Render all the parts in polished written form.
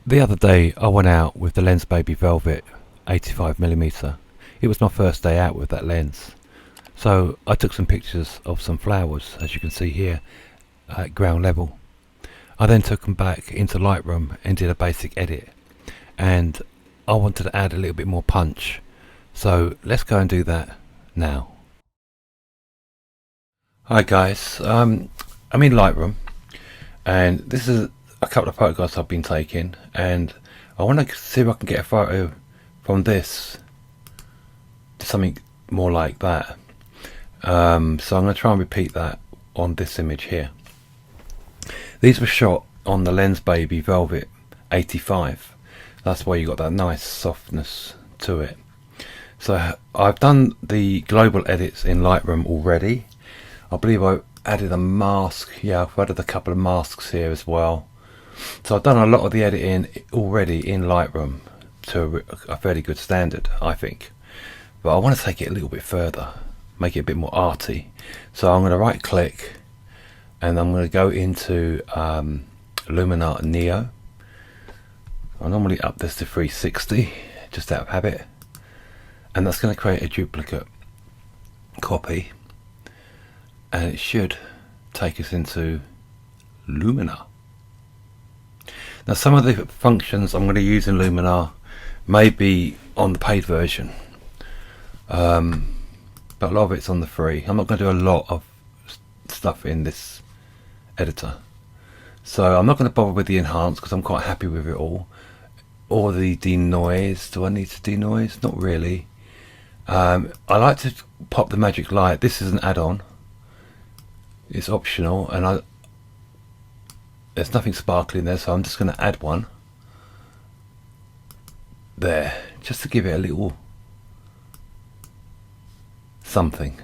The other day I went out with the Lensbaby Velvet 85mm. It was my first day out with that lens. So I took some pictures of some flowers, as you can see here, at ground level. I then took them back into Lightroom and did a basic edit. And I wanted to add a little bit more punch. So let's go and do that now. Hi guys, I'm in Lightroom and this is a couple of photographs I've been taking, and I want to see if I can get a photo from this to something more like that. So I'm going to try and repeat that on this image here. These were shot on the Lensbaby Velvet 85. That's why you got that nice softness to it. So I've done the global edits in Lightroom already. I believe I added a mask. Yeah, I've added a couple of masks here as well. So I've done a lot of the editing already in Lightroom to a fairly good standard, I think. But I want to take it a little bit further, make it a bit more arty. So I'm going to right click and I'm going to go into Luminar Neo. I normally up this to 360 just out of habit, and that's going to create a duplicate copy, and it should take us into Luminar. Now some of the functions I'm going to use in Luminar may be on the paid version, but a lot of it's on the free. I'm not going to do a lot of stuff in this editor, so I'm not going to bother with the enhance because I'm quite happy with it all. Or the denoise. Do I need to denoise? Not really. I like to pop the magic light. This is an add-on. It's optional, and there's nothing sparkly in there, so I'm just going to add one there, just to give it a little something.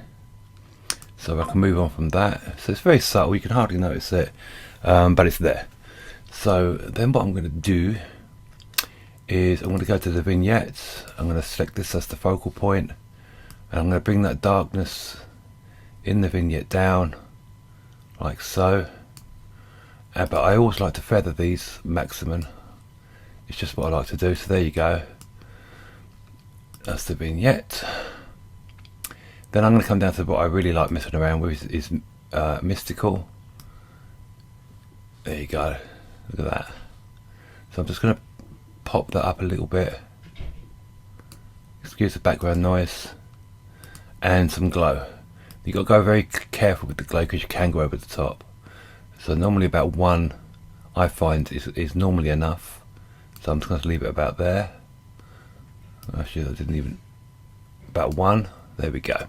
So I can move on from that. So it's very subtle, you can hardly notice it, but it's there. So then what I'm going to do is I'm going to go to the vignettes. I'm going to select this as the focal point, and I'm going to bring that darkness in the vignette down like so. But I always like to feather these maximum. It's just what I like to do. So there you go. That's the vignette. Then I'm going to come down to what I really like messing around with is mystical. There you go. Look at that. So I'm just going to pop that up a little bit. Excuse the background noise. And some glow. You've got to go very careful with the glow because you can go over the top. So normally about one I find is normally enough. So I'm just going to leave it about there. Actually I didn't even, about one. There we go.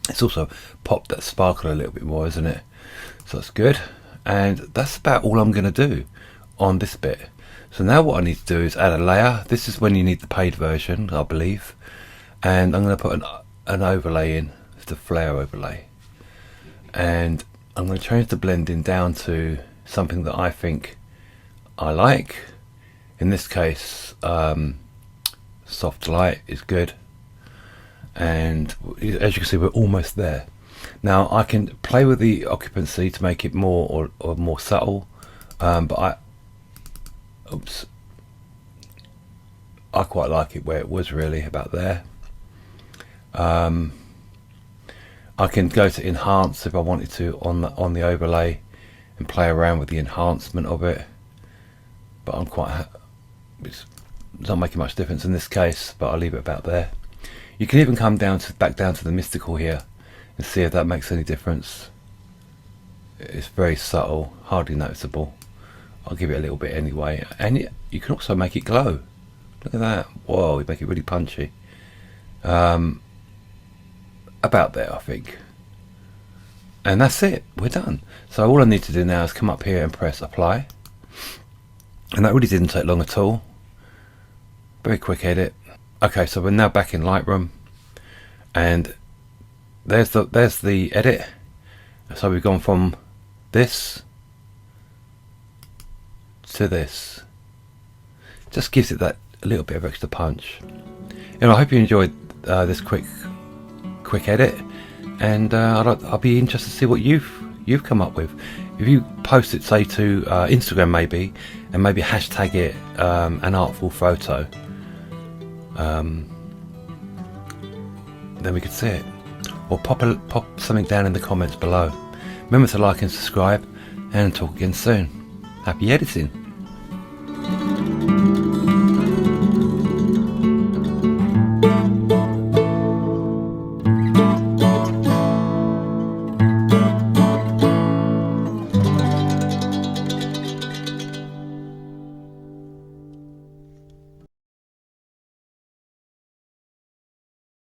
It's also popped that sparkle a little bit more, isn't it? So that's good. And that's about all I'm going to do on this bit. So now what I need to do is add a layer. This is when you need the paid version, I believe. And I'm going to put an overlay in, the flare overlay. And I'm going to change the blending down to something that I think I like. In this case, soft light is good. And as you can see, we're almost there. Now I can play with the occupancy to make it more or more subtle, but I quite like it where it was really about there. I can go to enhance if I wanted to on the overlay and play around with the enhancement of it, but I'm quite it's not making much difference in this case, but I'll leave it about there. You can even come back down to the mystical here and see if that makes any difference. It's very subtle, hardly noticeable. I'll give it a little bit anyway, and you can also make it glow. Look at that. Whoa, you make it really punchy. About there I think, and that's it, we're done. So all I need to do now is come up here and press apply, and that really didn't take long at all. Very quick edit. Okay, so we're now back in Lightroom, and there's the edit. So we've gone from this to this. Just gives it that little bit of extra punch. And I hope you enjoyed this quick edit, and I'll be interested to see what you've come up with. If you post it, say to Instagram maybe, and maybe hashtag it an artful photo, then we could see it. Or pop something down in the comments below. Remember to like and subscribe, and talk again soon. Happy editing.